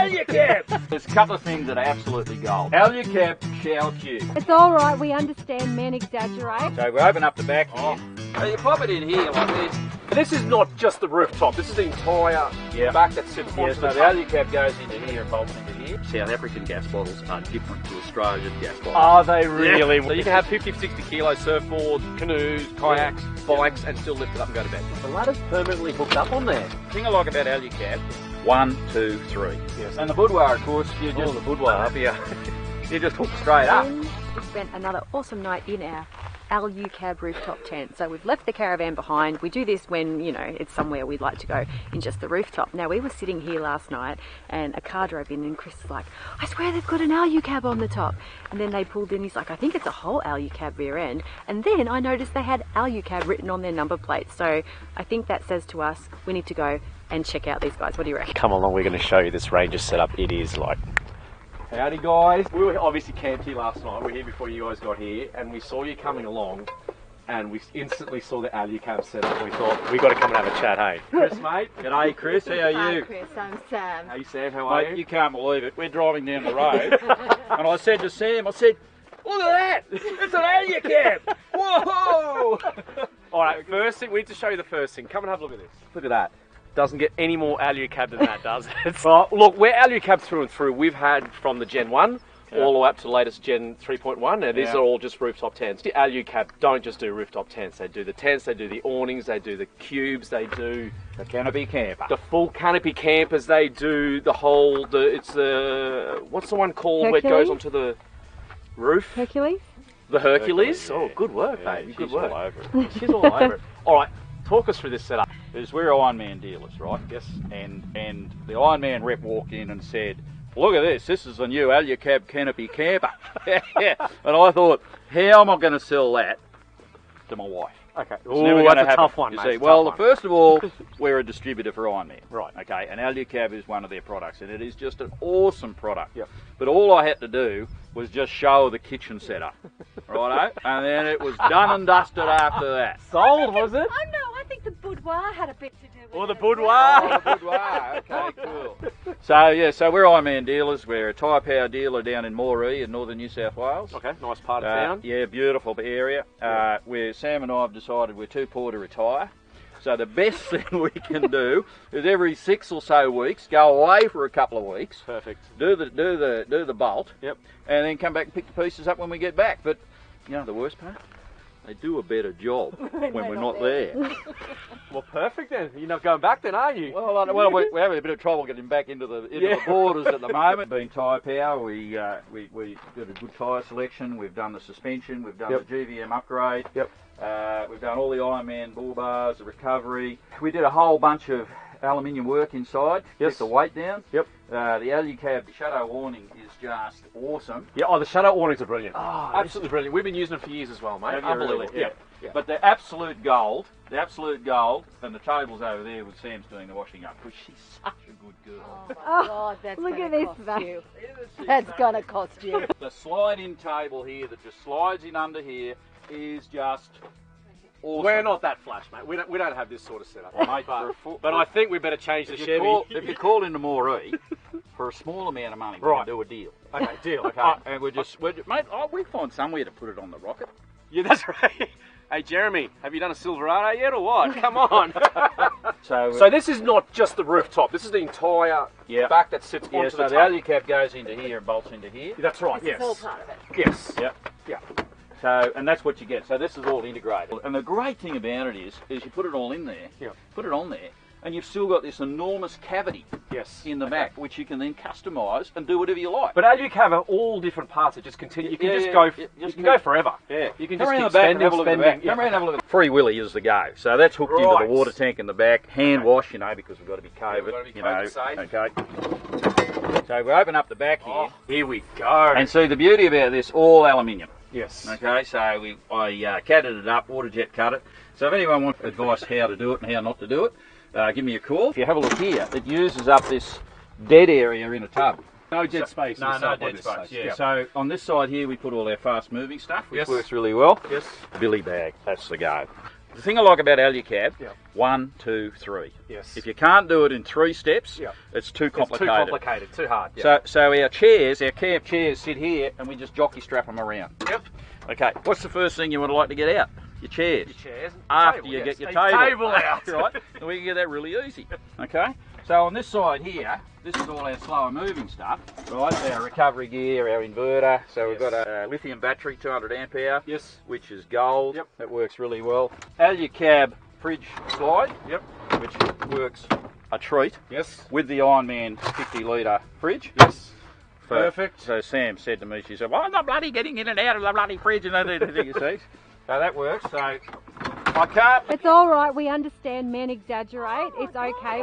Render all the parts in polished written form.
Alucab! There's a couple of things that are absolutely gold. Alucab shower cube. It's all right, we understand men exaggerate. So we open up the back here. So you pop it in here like this. And this is not just the rooftop, this is the entire back that sits onto So the the truck. Alucab goes into here and bolts into here. South African gas bottles are different to Australian gas bottles. Are they really? So you can have 50 to 60 kilo surfboards, canoes, kayaks, bikes, and still lift it up and go to bed. The ladder's permanently hooked up on there. The thing I like about Alucab, 1, 2, 3. Yes. And the boudoir, of course, you just the boudoir. you just hook straight up. And we spent another awesome night in our Alucab rooftop tent. So we've left the caravan behind. We do this when, you know, it's somewhere we'd like to go in just the rooftop. Now we were sitting here last night and a car drove in and Chris was like, I swear they've got an Alucab on the top. And then they pulled in, he's like, I think it's a whole Alucab rear end. And then I noticed they had Alucab written on their number plate. So I think that says to us, we need to go and check out these guys. What do you reckon? Come along, we're going to show you this Ranger setup. It is like... Howdy guys. We were obviously camped here last night. We were here before you guys got here and we saw you coming along and we instantly saw the Alucab setup and we thought, we got to come and have a chat, hey? Chris, mate. G'day Chris, how are Hi you? Chris, I'm Sam. Hey Sam, how are Mate, you? you can't believe it. We're driving down the road and I said to Sam, I said, look at that! It's an Alucab! Whoa! Alright, first thing, we need to show you the first thing. Come and have a look at this. Look at that. Doesn't get any more Alucab than that, does it? Well, look, we're Alucab through and through. We've had from the Gen 1 all the way up to the latest Gen 3.1, and these are all just rooftop tents. The Alucab don't just do rooftop tents. They do the tents, they do the awnings, they do the cubes, they do The Canopy Camper. the full canopy campers, they do the whole, it's the, what's the one called where it goes Hercules? onto the roof? Hercules? The Hercules? Hercules, Oh, good work, Yeah, baby, good she's work. all over it. She's all over it. Alright, talk us through this setup. Because we're Ironman dealers, right? Yes. And the Ironman rep walked in and said, look at this is the new Alucab Canopy Camper. Yeah. And I thought, how am I going to sell that to my wife? Okay. It's never Ooh, gonna that's a happen. tough one, You mate. see, It's a well, tough one. first of all, we're a distributor for Ironman. Right. Okay, and Alucab is one of their products, and it is just an awesome product. Yep. But all I had to do was just show the kitchen setup, righto? And then it was done and dusted after that. Sold, was it? Oh no, I think the boudoir had a bit to do with Or the it. boudoir. Oh, good way. Okay, cool. So yeah, so we're Ironman dealers. We're a tyre power dealer down in Moree in northern New South Wales. Okay, nice part of town. Yeah, beautiful area. Where Sam and I have decided we're too poor to retire. So the best thing we can do is every 6 or so weeks go away for a couple of weeks, Perfect. do the bolt, Yep. and then come back and pick the pieces up when we get back. But you know the worst part? They do a better job when we're not there. Well, perfect then. You're not going back then, are you? Well, we're having a bit of trouble getting back into the borders at the moment. Being tyre power, we did a good tyre selection. We've done the suspension. We've done the GVM upgrade. Yep. We've done all the Ironman bull bars, the recovery. We did a whole bunch of aluminium work inside. Yes. Keep the weight down. Yep. The Alucab shadow awning is just awesome. Yeah, oh, the shadow awnings are brilliant. Oh, Absolutely brilliant. We've been using them for years as well, mate. Have you really? Unbelievable. Yeah. Yeah. But the absolute gold, and the table's over there with Sam's doing the washing up, because she's such a good girl. Oh, God, that's look gonna at this, cost mate. you. That's gonna cost you. The slide-in table here that just slides in under here is just awesome. We're not that flash, mate. We don't have this sort of setup. Mate, But I think we better change the if Chevy. you call into Moree, for a small amount of money, we Right. can do a deal. Okay, deal. Okay. And mate, we find somewhere to put it on the rocket. Yeah, that's right. Hey, Jeremy, have you done a Silverado yet or what? Come on. So this is not just the rooftop. This is the entire back that sits onto so the the top. Alucab goes into here and bolts into here. That's right, This yes. is all part of it. Yes. Yep. Yeah. So, and that's what you get. So this is all integrated. And the great thing about it is you put it all in there, put it on there, and you've still got this enormous cavity Yes. in the back, which you can then customise and do whatever you like. But Alucab are all different parts that just continue. You can Yeah, just yeah, go. yeah, You just can go keep- forever. Yeah, You can come just around keep the back and spending, have a look at the spending. back. Come around and have a look at Free Willy is the go. So that's hooked into Right. the water tank in the back. Hand wash, you know, because we've got to be COVID. we've got to be you COVID know. Okay. So we open up the back here, Here we go. and see the beauty about this, all aluminium. yes. Okay, so I catted it up, water jet cut it. So if anyone wants advice how to do it and how not to do it, give me a call. If you have a look here, it uses up this dead area in a tub. No dead space. No inside dead this space. place. Yeah. So on this side here, we put all our fast moving stuff, which Yes. works really well. Yes. Billy bag, that's the go. The thing I like about Alucab, Yep. 1, 2, 3. Yes. If you can't do it in 3 steps, Yep. it's too It's complicated. too complicated, too hard. Yep. So our chairs, our camp chairs sit here and we just jockey strap them around. Yep. Okay, what's the first thing you want to like to get out? Your chairs. Your chairs. After Table, you yes. get your A table out. right? And we can get that really easy. Okay? So on this side here, this is all our slower moving stuff, right? Our recovery gear, our inverter. So we've got a lithium battery, 200 amp hour, Yes. which is gold. Yep. That works really well. Alucab fridge slide, Yep. which works a treat Yes. with the Ironman 50 litre fridge. Yes. So- Perfect. So Sam said to me, she said, well, I'm not bloody getting in and out of the bloody fridge and everything, you see. So that works. So I can't. It's all right. We understand men exaggerate. It's okay.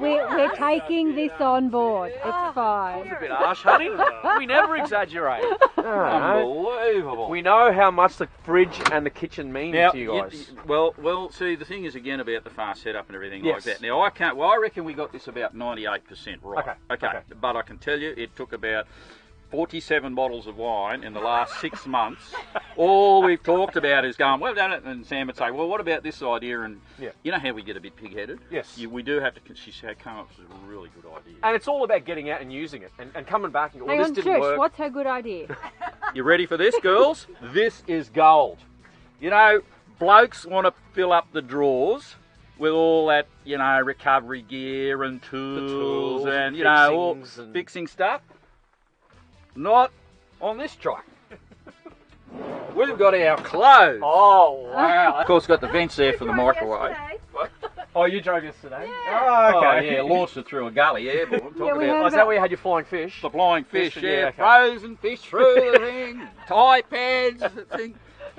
We're taking this on board. It's fine. A bit harsh, honey. We never exaggerate. Unbelievable. We know how much the fridge and the kitchen mean Now, to you guys. well, see, the thing is again about the fast setup and everything like Yes. that. Now, I reckon we got this about 98% right. Okay. But I can tell you, it took about 47 bottles of wine in the last 6 months. All we've talked about is going, well, done it, and Sam would say, well, what about this idea? And Yeah. you know how we get a bit pig-headed? Yes. We do have to, she said, come up with a really good idea. And it's all about getting out and using it and coming back and go, well, Hang this on, didn't shush. work. What's her good idea? You ready for this, girls? This is gold. You know, blokes want to fill up the drawers with all that, you know, recovery gear and tools and, you know, all fixings and- fixing stuff. Not on this truck. We've got our clothes. Oh, wow. Of course, got the vents there for the microwave. Oh, you drove yesterday? Yeah. Oh, Oh, okay. yeah, launched it through a gully airborne. Yeah, Talk we about heard Oh, is that where you had your flying fish? the flying fish, Fish, yeah, yeah, okay. frozen fish through the thing, tie pads, the thing.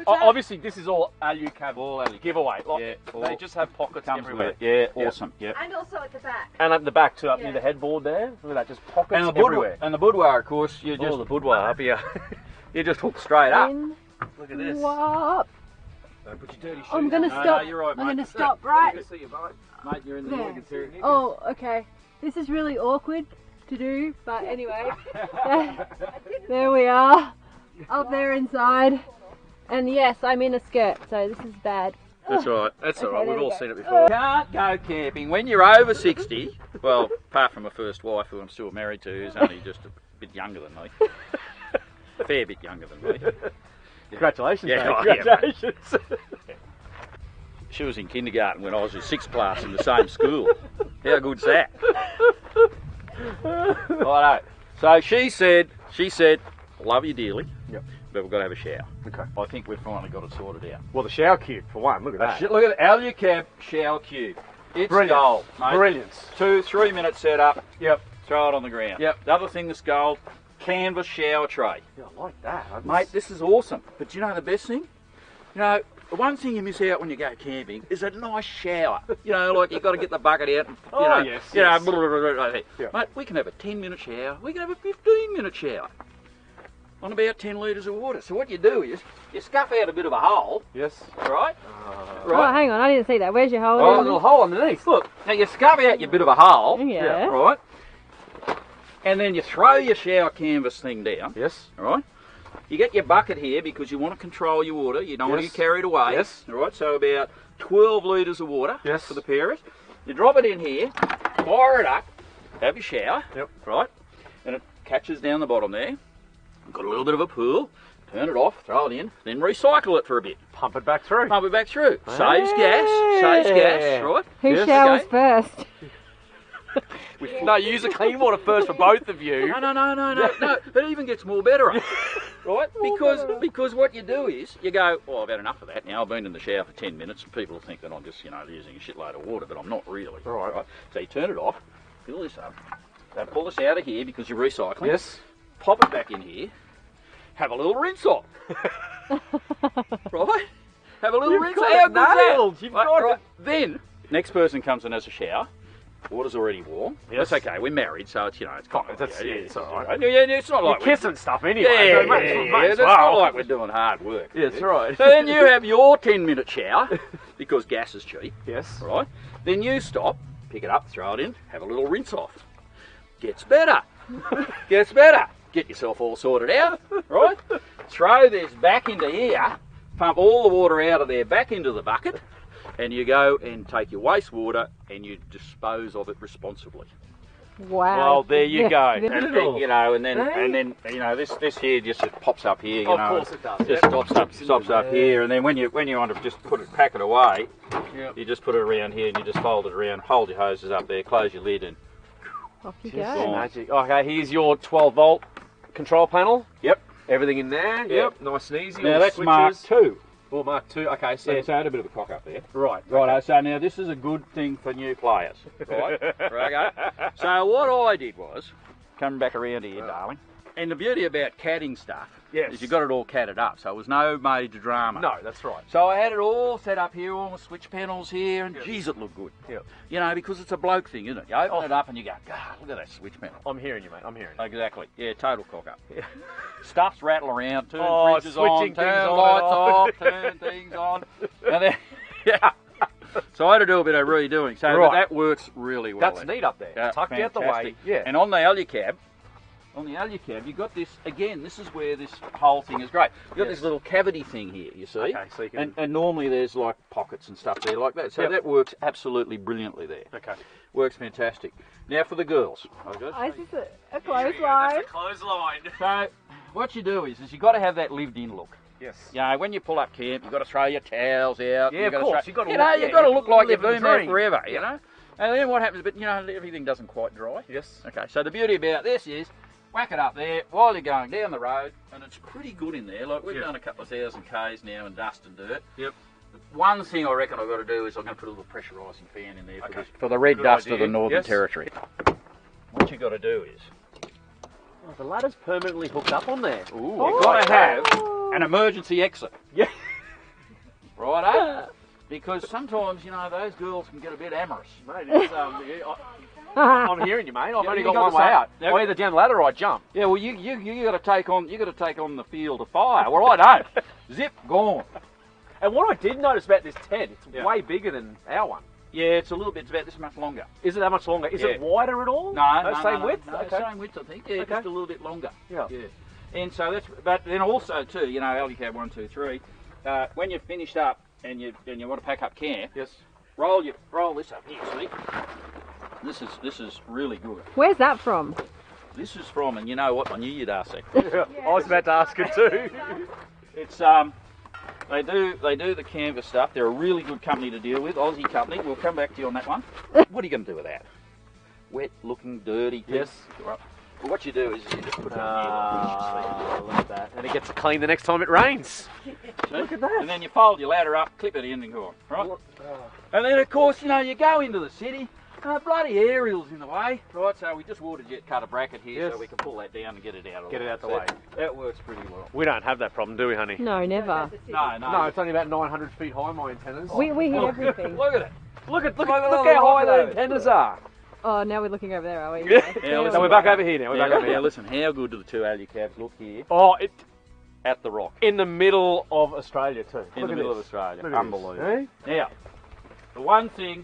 Obviously, this is all Alucab All Alucab. giveaway. Like, Yeah, they all just have pockets comes everywhere. with it. Yeah, awesome. Yeah. And also at the back. And at the back too, up Yeah. near the headboard there. Look at that, just pockets And the everywhere. boudoir, of course, you just Oh, the boudoir up here. You just hook straight up. In, Look at this. what? Don't put your dirty shoes I'm gonna on. No, stop. no, you're right, I'm mate. gonna stop right. Good to see you, mate. Mate, you're in the There. mortgage here. Oh, okay. This is really awkward to do, but anyway. There we are. Up there inside. And yes, I'm in a skirt, so this is bad. That's right. That's Okay, alright, there we've we all go. seen it before. Can't go camping when you're over 60. Well, apart from my first wife, who I'm still married to, who's only just a bit younger than me. A fair bit younger than me. Congratulations, Yeah, mate. oh, yeah, mate. Congratulations. She was in kindergarten when I was in 6th class in the same school. How good's that? Righto. So she said, love you dearly, Yep. but we've got to have a shower. Okay. I think we've finally got it sorted out. Well, the shower cube, for one. Look at that. Look at the Alucab shower cube. It's Brilliant. gold, mate. Brilliant. 2-3 minute setup, Yep. throw it on the ground. Yep. The other thing that's gold, canvas shower tray. Yeah, I like that. Mate, this is awesome. But you know the best thing? You know, the one thing you miss out when you go camping is a nice shower. You know, like you've got to get the bucket out and, you know, yes, you know, yes. blah, blah, blah, blah, blah. Yeah. Mate, we can have a 10-minute shower. We can have a 15-minute shower on about 10 litres of water. So what you do is you scuff out a bit of a hole, Yes. right? Oh, hang on, I didn't see that. Where's your hole? Oh, a little hole underneath. Look, now you scuff out your bit of a hole, Yeah. right? And then you throw your shower canvas thing down, Yes. all right? You get your bucket here because you want to control your water. You don't want to Yes. get carried away. Yes. All right, so about 12 litres of water Yes. for the pair of us. You drop it in here, fire it up, have your shower, Yep. right? And it catches down the bottom there. Got a little bit of a pool. Turn it off, throw it in, then recycle it for a bit. Pump it back through. Pump it back through. Saves gas, right? Who Yes. showers Okay. first? No, use the clean water first for both of you. No. It even gets more better, right? Because what you do is you go, oh, I've had enough of that now. I've been in the shower for 10 minutes, and people think that I'm just, you know, using a shitload of water, but I'm not really. Right. So you turn it off, fill this up, so pull this out of here because you're recycling. Yes. Pop it back in here. Have a little rinse off. Right? Have a little You've rinse got off. it How good's that? nailed. You've got it. Then next person comes in as a shower. Water's already warm. Yes. That's okay. We're married, so it's, you know, it's kind of, That's- yeah, it's all right. Yeah, it's not like You're kissing stuff anyway. Yeah, so might as well- might as it's not well. like we're doing hard work. Yeah, that's right. So then you have your 10-minute shower because gas is cheap, Yes. right? Then you stop, pick it up, throw it in, have a little rinse off. Gets better. Gets better. Get yourself all sorted out, right? Throw this back into here. pump all the water out of there back into the bucket, and you go and take your wastewater and you dispose of it responsibly. Wow. Well, there you go. And then, you know, and then you know, this here just it pops up here. You Of know, course it does. Just stops up here, and then when you want to just pack it away, you just put it around here and you just fold it around, hold your hoses up there, close your lid, and Off you Just go. magic. Okay, here's your 12-volt control panel. yep. Everything in there. Yep. Nice and easy. Now all that's switches. Mark II. Oh, Mark II. Okay, so Yeah, so I had a bit of a cock up there. right. Righto, so now this is a good thing for new players, right? Right, okay. So what I did was, coming back around here, darling, and the beauty about catting stuff is you got it all catted up, so it was no major drama. No, that's right. So I had it all set up here, all the switch panels here, and geez, it looked good. Yep. You know, because it's a bloke thing, isn't it? You open it up and you go, God, look at that switch panel. I'm hearing you, mate. I'm hearing you. Exactly. Yeah, total cock up. Stuffs rattle around, turn Oh, fridges on, switching turn things on lights and off, turn things on. And then, yeah. So I had to do a bit of redoing. So Right. but that works really well. That's then. neat up there. Yeah, Tucked out the way. fantastic. Yeah. And on the Alucab, you got this, again, this is where this whole thing is great. You've got this little cavity thing here, you see? Okay, so you can... And normally there's like pockets and stuff there like that. So Yep. that works absolutely brilliantly there. Okay. Works fantastic. Now for the girls. Oh, is this a clothesline? clothesline. So what you do is you've got to have that lived-in look. Yes. You know, when you pull up camp, you've got to throw your towels out. Yeah, of course. You've got to you've got to look like you've been there dream. forever, you know? And then what happens, but you know, everything doesn't quite dry. Yes. Okay, so the beauty about this is, whack it up there while you're going down the road, and it's pretty good in there. Like, we've done a couple of 1,000 Ks now in dust and dirt. Yep. One thing I reckon I've got to do is I'm going to put a little pressurising fan in there for Okay. the red Good dust idea. of the Northern Yes. Territory. What you've got to do is, Oh, the ladder's permanently hooked up on there. you've got to have an emergency exit. Yeah. Righto? Because sometimes, you know, those girls can get a bit amorous. Mate, it's, I'm hearing you, mate. I've Yeah, only you got got one the way same- out. Yep. I either down the ladder or I jump. Yeah, well, you got to take on the field of fire. Well, I don't. Zip, gone. And what I did notice about this tent, it's Yeah. way bigger than our one. Yeah, it's a little bit. It's about this much longer. Is it that much longer? Is it Yeah. wider at all? No, Same width? No, Okay. same width, I think. Yeah, Okay. just a little bit longer. Yeah. Yeah. And so that's. But then also too, you know, Alucab 1, 2, 3. When you've finished up and you want to pack up camp, Yes. roll this up here. See, this is really good. Where's that from? This is from, and you know what? I knew you'd ask that. I was about to ask it too. It's they do the canvas stuff. They're a really good company to deal with, Aussie company. We'll come back to you on that one. What are you going to do with that? Wet looking, dirty. Yes. Right. Well, what you do is you just put it on Look at that. And it gets clean the next time it rains. here. Look at that. And then you fold your ladder up, clip it in, and go on. Right. And then of course, you know, you go into the city. Bloody aerial's in the way, right? So we just water jet cut a bracket here, Yes. so we can pull that down and get it out of the way. Get it out the So way. That works pretty well. We don't have that problem, do we, honey? No, never. No. No, it's only about 900 feet high, my antennas. We hit everything. Look at it. Look Look at how the high the rock antennas are. Oh, now we're looking over there, are we? Yeah. Yeah, So we're back over here now. We're back over Now here. listen, how good do the two Alucabs look here Oh, it at the rock? in the middle of Australia too. In Look the at middle this. of Australia. Look at Unbelievable. this. Eh? Now, the one thing,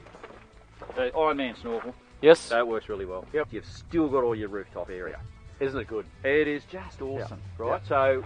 the Ironman snorkel, Yes. that works really well. Yep. You've still got all your rooftop area. Isn't it good? It is just awesome, Yeah. right? So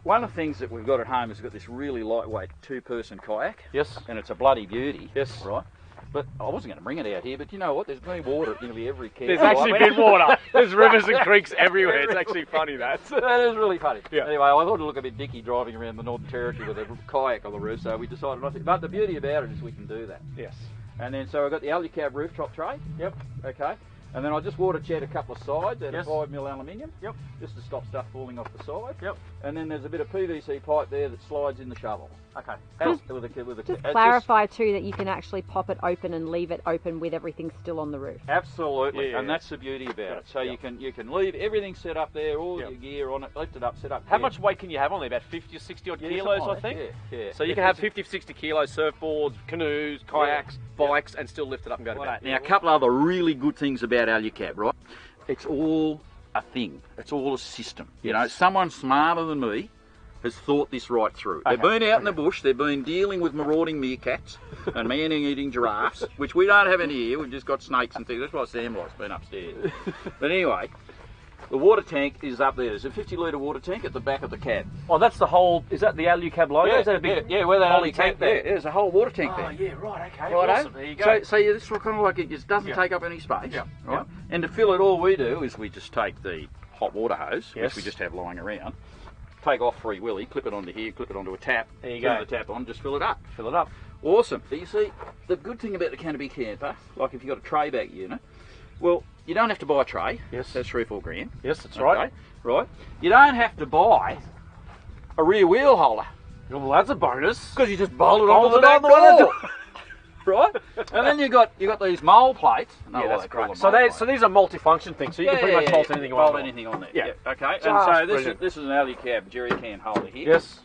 one of the things that we've got at home is we've got this really lightweight two-person kayak, Yes. and it's a bloody beauty. Yes. Right? But I wasn't going to bring it out here, but you know what? There's been water at nearly every camp. There's actually been water. There's rivers and creeks everywhere. It's actually funny that. That is really funny. Yeah. Anyway, I thought it'd look a bit dicky driving around the Northern Territory with a kayak on the roof, so we decided not to. But the beauty about it is we can do that. Yes. And then so I got the Alucab rooftop tray. Yep. Okay. And then I just water jet a couple of sides out Yes. of 5mm aluminium. Yep. Just to stop stuff falling off the side. Yep. And then there's a bit of PVC pipe there that slides in the shovel. Okay. Just clarify too that you can actually pop it open and leave it open with everything still on the roof. Absolutely, Yeah. and that's the beauty about it. So Yeah. you can leave everything set up there, all Yeah. your gear on it, lift it up, set up. How there. much weight can you have on there? About 50 or 60 odd Yeah, kilos, something I like think. that. Yeah. So you can have 50 to 60 kilos surfboards, canoes, kayaks, bikes, and still lift it up and go to bed. Now, a couple other really good things about Alucab, right? It's all a thing. It's all a system. You know, someone smarter than me has thought this right through. They've been out in the bush, they've been dealing with marauding meerkats and man-eating giraffes, which we don't have any here, we've just got snakes and things. That's why Sam likes being upstairs. But anyway, The water tank is up there. There's a 50-litre water tank at the back of the cab. Oh, that's the whole. Is that the Alucab logo? Yeah, Is that a big where that poly only tank there. Yeah, there's a whole water tank Oh, there. yeah, right, okay. Righto. Awesome. There you go. So yeah, this is kind of like it just doesn't take up any space. Yeah. Right? Yeah. And to fill it, all we do is we just take the hot water hose, Yes. which we just have lying around, take off Free Willy, clip it onto here, clip it onto a tap, There you turn go. the tap on, just fill it up. Fill it up. Awesome. But you see, the good thing about the Canopy Camper, like if you've got a tray bag unit, well, you don't have to buy a tray. Yes. That's 3 or 4 grand. Yes, that's right. Right. You don't have to buy a rear wheel holder Well, that's a bonus. because you just bolt it onto Bolt the it back on the door. Right. And then you got these mole plates. No, Yeah, well, that's they call great. them So, mole plates. these are multi-function things, so you can pretty much bolt anything bolt on. anything on there. Yeah. Okay. And Just so brilliant. this is an Alucab jerry can holder here. Yes.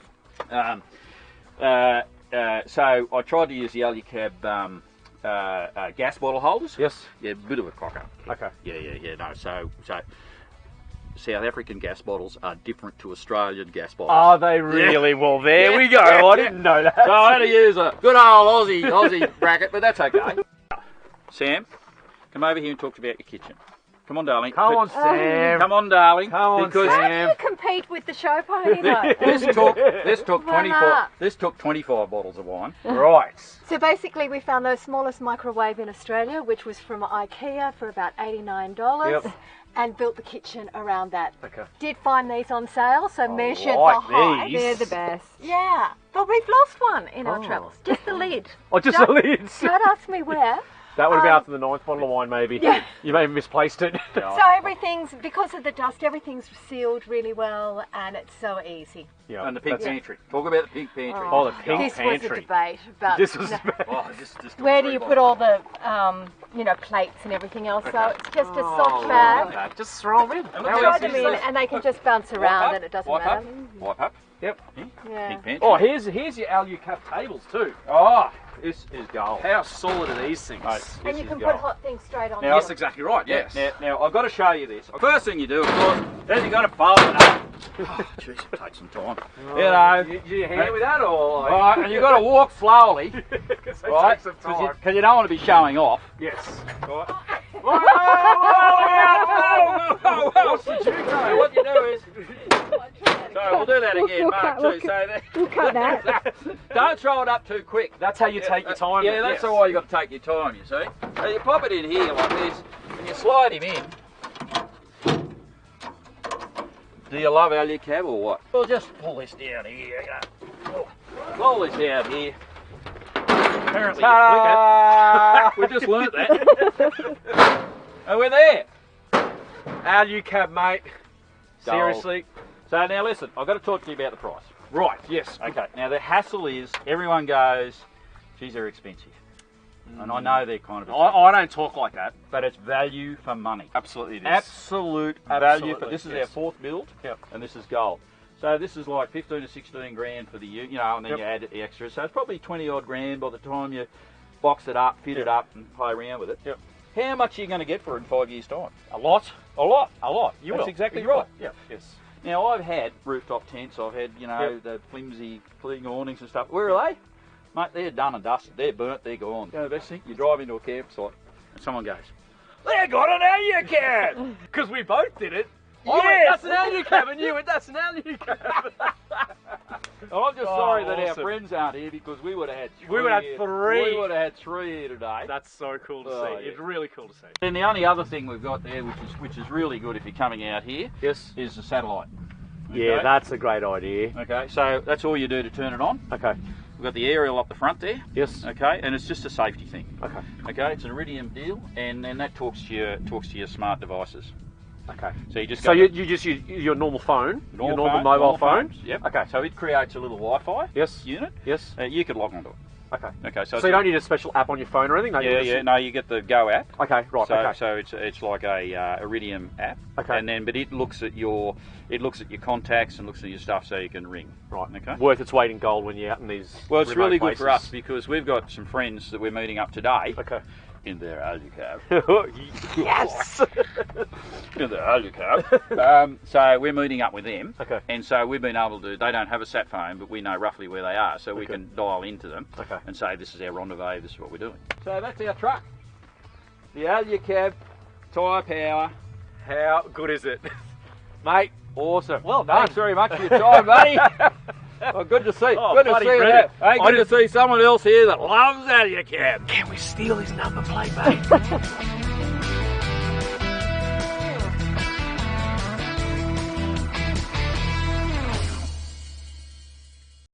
So I tried to use the Alucab gas bottle holders. Yes. Yeah, bit of a cocker. Okay. Yeah. No, so South African gas bottles are different to Australian gas bottles. Are they really? Well, there we go. I didn't know that. So I had to use a good old Aussie bracket, but that's okay. Sam, come over here and talk about your kitchen. Come on, darling. Come on, Sam. Come on, darling. Come on, because Sam. Compete with the show pony though. this took Why 24. not? This took 25 bottles of wine. Right. So basically we found the smallest microwave in Australia, which was from IKEA for about $89. Yep. And built the kitchen around that. Okay. Did find these on sale, so measured like the height. these. They're the best. Yeah, but we've lost one in our travels. Just the lid. Oh, just Don't- the lids. Don't ask me where. That would be after the 9th bottle of wine, maybe. Yeah. You may have misplaced it. So everything's, because of the dust, everything's sealed really well, and it's so easy. Yeah. And the pink pantry. Talk about the pink pantry. Oh, the pink This pantry. was a debate about This was. Oh, just took where do 3 you put bottles. all the, plates and everything else. So it's just a Oh, soft bag. okay. Just throw them in. And How look Throw how easy them is in, that? and they can just bounce around, and it doesn't Wipe matter. Wipe up. Yep. Yeah. Pink pantry. Oh, here's your Alucab tables too. Oh, this is gold. How solid are these things? Mate, And this you is can gold. put hot things straight on. Now- Yes, exactly right. Yes. Now, I've got to show you this. First thing you do, of course, is you've got to fold it up. Oh, jeez, it takes some time. You know. Do you hand with that or? Right, and you've got to walk slowly, Because they right? take some time. Because you don't want to be showing off. Yes. Right. What's the juke? So what you do is, so we'll do that again, Mark. Too. So We'll cut that. don't throw it up too quick. That's how you take your time. Yeah, that's yes. why you got to take your time. You see. So you pop it in here like this, and you slide him in. Do you love Alucab or what? We'll just pull this down here. Pull this out here. Apparently you flick it. We just learnt that. And we're there. Alucab, mate. Gold. Seriously. So now listen, I've got to talk to you about the price. Right. Yes. Okay. Now the hassle is everyone goes, geez, they're expensive. And I know they're kind of expensive, I don't talk like that. but it's value for money. Absolutely, it is. Absolute value for Absolutely, this is yes. our 4th build, Yep. and this is gold. So this is like 15 to 16 grand for the and then Yep. you add the extras. So it's probably 20 odd grand by the time you box it up, fit it up, and play around with it. Yep. How much are you going to get for it in 5 years' time? A lot. A lot. A lot. You That's will. exactly You will. right. Yeah. Yes. Now I've had rooftop tents. I've had Yep. the flimsy cling awnings and stuff. Where are they? Mate, they're done and dusted. They're burnt. They're gone. You know, the best thing, you drive into a campsite and someone goes, "They got an Alucab." Because we both did it. I went, Yes. "That's an Alucab," and you went, "That's an Alucab." I'm just sorry that our awesome. friends aren't here because we would have had three. We would have here. three. We would have had 3 here today. That's so cool to Oh, see. yeah. It's really cool to see. Then the only other thing we've got there, which is really good if you're coming out here, Yes. is the satellite. Yeah, Okay? that's a great idea. Okay, so that's all you do to turn it on. Okay. We've got the aerial up the front there. Yes. Okay, and it's just a safety thing. Okay. Okay, it's an Iridium deal, and then that talks to your smart devices. Okay. So you just So go you just use your normal phone, your normal mobile phone. phones, Yep. Okay. So it creates a little Wi-Fi Yes. unit. Yes. You could log onto it. Okay. Okay, so So you don't need a special app on your phone or anything? No, you yeah, just- yeah. No, you get the Go app. Okay. Right. So, okay. so it's like a Iridium app. Okay. And then, but it looks at your contacts and looks at your stuff, so you can ring. Right. Okay. Worth its weight in gold when you're out in these. Well, it's remote really good for us places. because we've got some friends that we're meeting up today Okay. in their Alucab. Yes. In their Alucab. So we're meeting up with them. Okay. And so we've been able to. They don't have a sat phone, but we know roughly where they are, so we Okay. can dial into them. Okay. And say this is our rendezvous. This is what we're doing. So that's our truck. The Alucab Tyre Power How good is it? Mate, awesome. Well done. Thanks very much for your time, buddy. Well, good to see. Oh, good to bloody see you. brilliant. Hey, good to see someone else here that loves Alucab. Can we steal his number plate, mate?